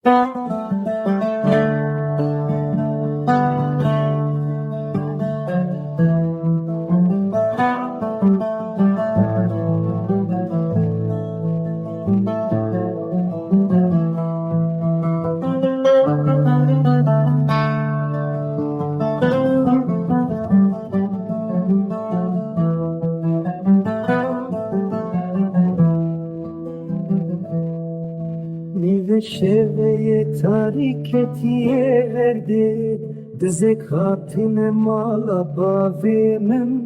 Nive şeveye tariketiye verdi Dizek hatine mala bavimim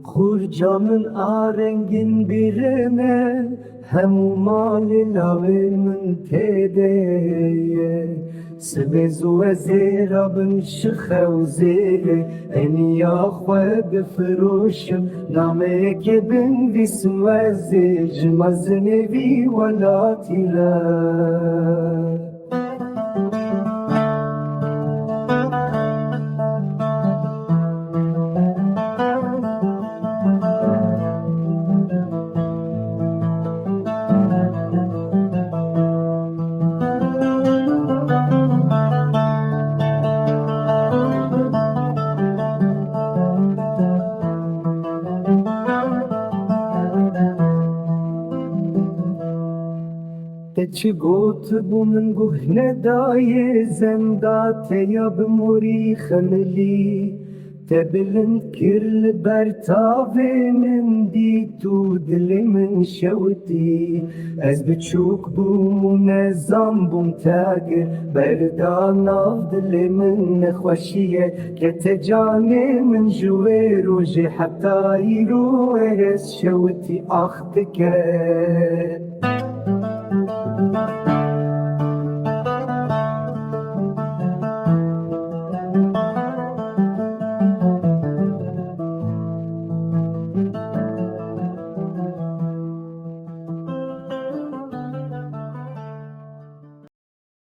Khurcamın arengin birine Hemu mali lavimin tedeye Sebezu ve zirabın şıkhe u zire Eni ya khwe bifruşim Namek bin vism ve zir Maznevi ve latila Te got bu min guhne daye zenda te yab muri khalili te bilind kirl bertave min di tu dili min şevti ez biçuk bu munezzam bum tagir berda nav dili min nexweşiye ke te canê min ji wê rojê heta îro ez şewtî ax dike